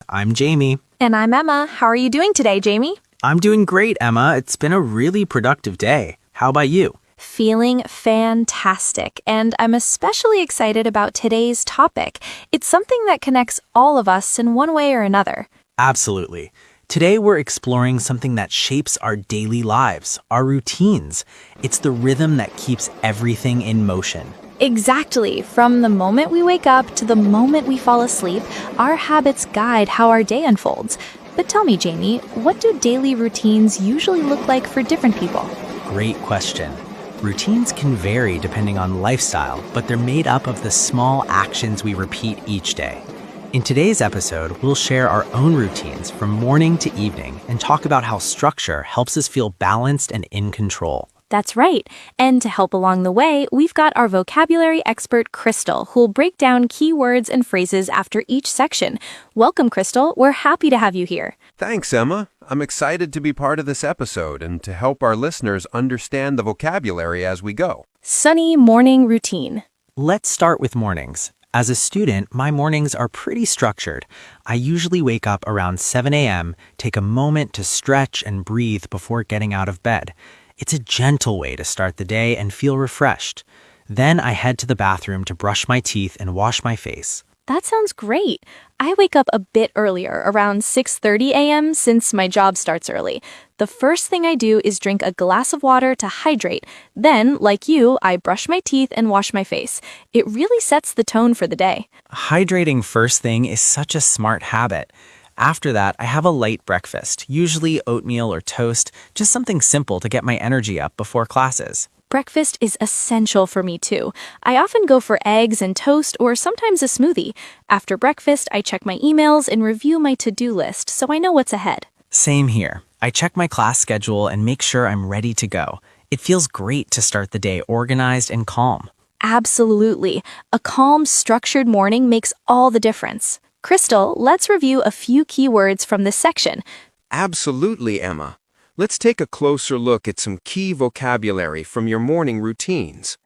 I'm Jamie. And I'm Emma. How are you doing today, Jamie? I'm doing great, Emma. It's been a really productive day. How about you? Feeling fantastic. And I'm especially excited about today's topic. It's something that connects all of us in one way or another. Absolutely. Today we're exploring something that shapes our daily lives, our routines. It's the rhythm that keeps everything in motion. Exactly. From the moment we wake up to the moment we fall asleep, our habits guide how our day unfolds. But tell me, Jamie, what do daily routines usually look like for different people? Great question. Routines can vary depending on lifestyle, but they're made up of the small actions we repeat each day. In today's episode, we'll share our own routines from morning to evening and talk about how structure helps us feel balanced and in control. That's right. And to help along the way, we've got our vocabulary expert, Crystal, who'll break down key words and phrases after each section. Welcome, Crystal. We're happy to have you here. Thanks, Emma. I'm excited to be part of this episode and to help our listeners understand the vocabulary as we go. Sunny morning routine. Let's start with mornings. As a student, my mornings are pretty structured. I usually wake up around 7 a.m., take a moment to stretch and breathe before getting out of bed. It's a gentle way to start the day and feel refreshed. Then I head to the bathroom to brush my teeth and wash my face. That sounds great. I wake up a bit earlier, around 6:30 a.m., since my job starts early. The first thing I do is drink a glass of water to hydrate. Then, like you, I brush my teeth and wash my face. It really sets the tone for the day. Hydrating first thing is such a smart habit. After that, I have a light breakfast, usually oatmeal or toast, just something simple to get my energy up before classes. Breakfast is essential for me too. I often go for eggs and toast or sometimes a smoothie. After breakfast, I check my emails and review my to-do list so I know what's ahead. Same here. I check my class schedule and make sure I'm ready to go. It feels great to start the day organized and calm. Absolutely. A calm, structured morning makes all the difference. Crystal, let's review a few keywords from this section. Absolutely, Emma. Let's take a closer look at some key vocabulary from your morning routines.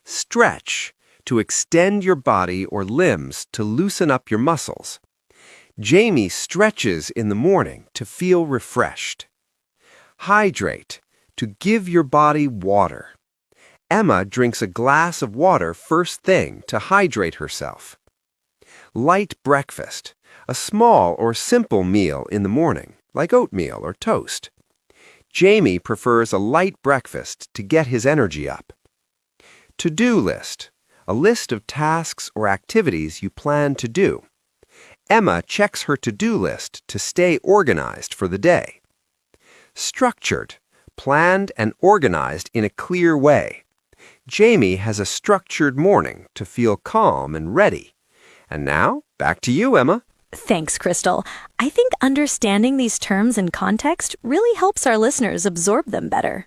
Stretch, to extend your body or limbs to loosen up your muscles. Jamie stretches in the morning to feel refreshed. Hydrate, to give your body water. Emma drinks a glass of water first thing to hydrate herself. Light breakfast, a small or simple meal in the morning, like oatmeal or toast. Jamie prefers a light breakfast to get his energy up. To-do list, a list of tasks or activities you plan to do. Emma checks her to-do list to stay organized for the day. Structured, planned and organized in a clear way. Jamie has a structured morning to feel calm and ready. And now, back to you, Emma. Thanks, Crystal. I think understanding these terms in context really helps our listeners absorb them better.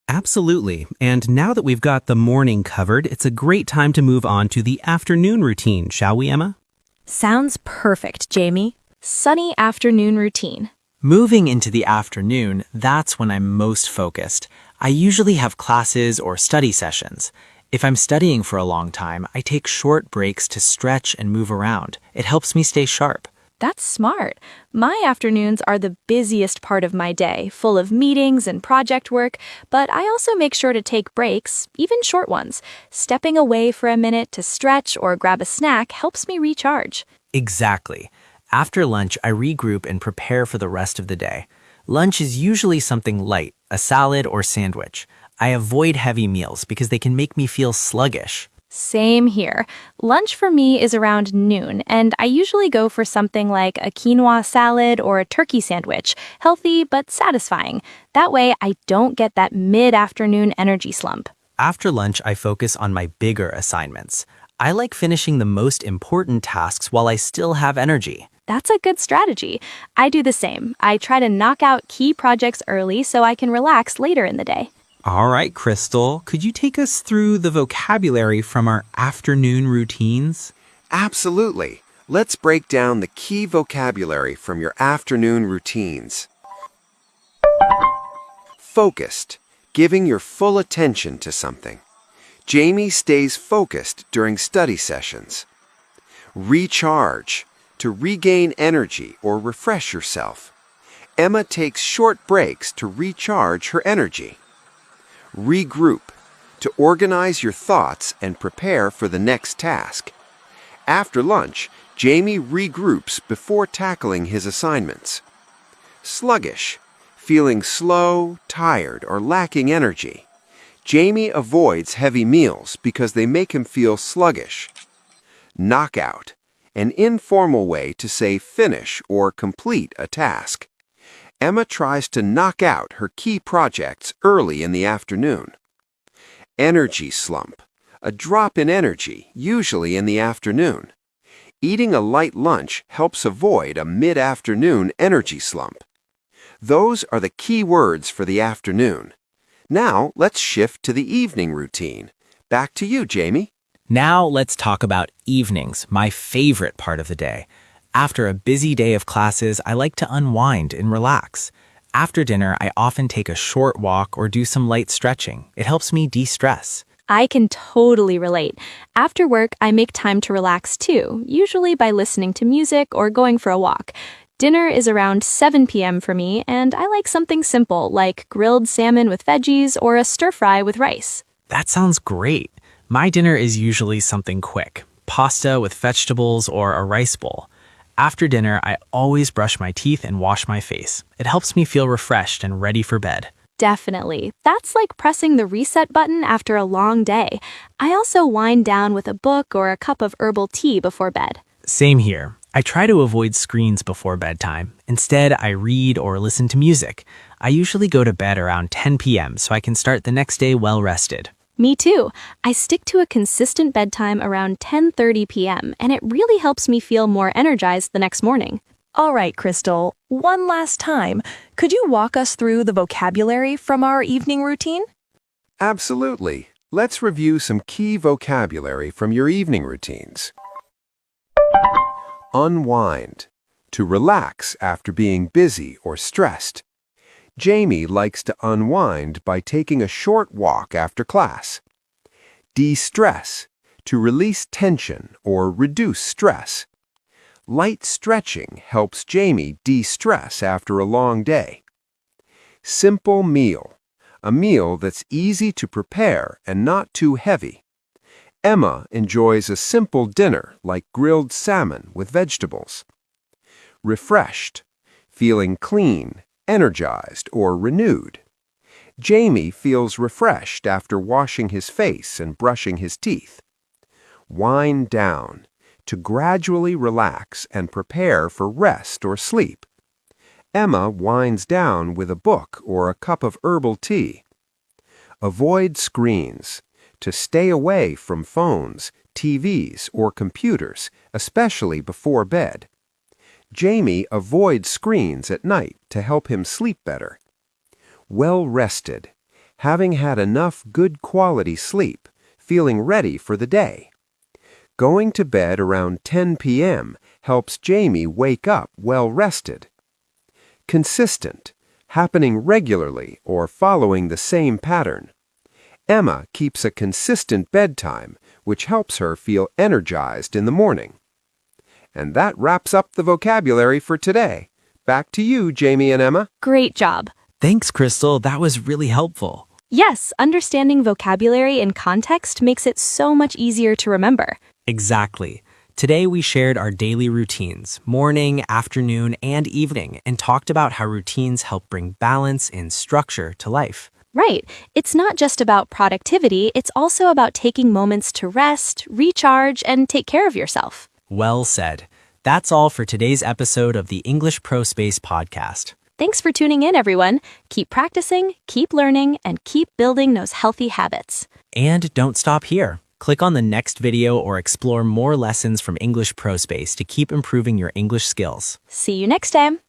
Absolutely. And now that we've got the morning covered, it's a great time to move on to the afternoon routine, shall we, Emma? Sounds perfect, Jamie. Sunny afternoon routine. Moving into the afternoon, that's when I'm most focused. I usually have classes or study sessions. If I'm studying for a long time, I take short breaks to stretch and move around. It helps me stay sharp. That's smart. My afternoons are the busiest part of my day, full of meetings and project work, but I also make sure to take breaks, even short ones. Stepping away for a minute to stretch or grab a snack helps me recharge. Exactly. After lunch, I regroup and prepare for the rest of the day. Lunch is usually something light, a salad or sandwich. I avoid heavy meals because they can make me feel sluggish. Same here. Lunch for me is around noon, and I usually go for something like a quinoa salad or a turkey sandwich, healthy but satisfying. That way, I don't get that mid-afternoon energy slump. After lunch, I focus on my bigger assignments. I like finishing the most important tasks while I still have energy. That's a good strategy. I do the same. I try to knock out key projects early so I can relax later in the day. All right, Crystal, could you take us through the vocabulary from our afternoon routines? Absolutely. Let's break down the key vocabulary from your afternoon routines. Focused, giving your full attention to something. Jamie stays focused during study sessions. Recharge, to regain energy or refresh yourself. Emma takes short breaks to recharge her energy. Regroup, to organize your thoughts and prepare for the next task. After lunch, Jamie regroups before tackling his assignments. Sluggish, feeling slow, tired, or lacking energy. Jamie avoids heavy meals because they make him feel sluggish. Knockout, an informal way to say finish or complete a task. Emma tries to knock out her key projects early in the afternoon. Energy slump, a drop in energy, usually in the afternoon. Eating a light lunch helps avoid a mid-afternoon energy slump. Those are the key words for the afternoon. Now, let's shift to the evening routine. Back to you, Jamie. Now let's talk about evenings, my favorite part of the day. After a busy day of classes, I like to unwind and relax. After dinner, I often take a short walk or do some light stretching. It helps me de-stress. I can totally relate. After work, I make time to relax too, usually by listening to music or going for a walk. Dinner is around 7 p.m. for me, and I like something simple like grilled salmon with veggies or a stir-fry with rice. That sounds great. My dinner is usually something quick, pasta with vegetables or a rice bowl. After dinner, I always brush my teeth and wash my face. It helps me feel refreshed and ready for bed. Definitely. That's like pressing the reset button after a long day. I also wind down with a book or a cup of herbal tea before bed. Same here. I try to avoid screens before bedtime. Instead, I read or listen to music. I usually go to bed around 10 p.m. so I can start the next day well rested. Me too. I stick to a consistent bedtime around 10:30 p.m., and it really helps me feel more energized the next morning. All right, Crystal, one last time. Could you walk us through the vocabulary from our evening routine? Absolutely. Let's review some key vocabulary from your evening routines. Unwind, to relax after being busy or stressed. Jamie likes to unwind by taking a short walk after class. De-stress, to release tension or reduce stress. Light stretching helps Jamie de-stress after a long day. Simple meal, a meal that's easy to prepare and not too heavy. Emma enjoys a simple dinner like grilled salmon with vegetables. Refreshed, feeling clean, energized, or renewed. Jamie feels refreshed after washing his face and brushing his teeth. Wind down, to gradually relax and prepare for rest or sleep. Emma winds down with a book or a cup of herbal tea. Avoid screens, to stay away from phones, TVs, or computers, especially before bed. Jamie avoids screens at night to help him sleep better. Well rested, having had enough good quality sleep, feeling ready for the day. Going to bed around 10 p.m. helps Jamie wake up well rested. Consistent, happening regularly or following the same pattern. Emma keeps a consistent bedtime, which helps her feel energized in the morning. And that wraps up the vocabulary for today. Back to you, Jamie and Emma. Great job. Thanks, Crystal. That was really helpful. Yes, understanding vocabulary in context makes it so much easier to remember. Exactly. Today we shared our daily routines, morning, afternoon, and evening, and talked about how routines help bring balance and structure to life. Right. It's not just about productivity, it's also about taking moments to rest, recharge, and take care of yourself. Well said. That's all for today's episode of the English Pro Space podcast. Thanks for tuning in, everyone. Keep practicing, keep learning, and keep building those healthy habits. And don't stop here. Click on the next video or explore more lessons from English Pro Space to keep improving your English skills. See you next time.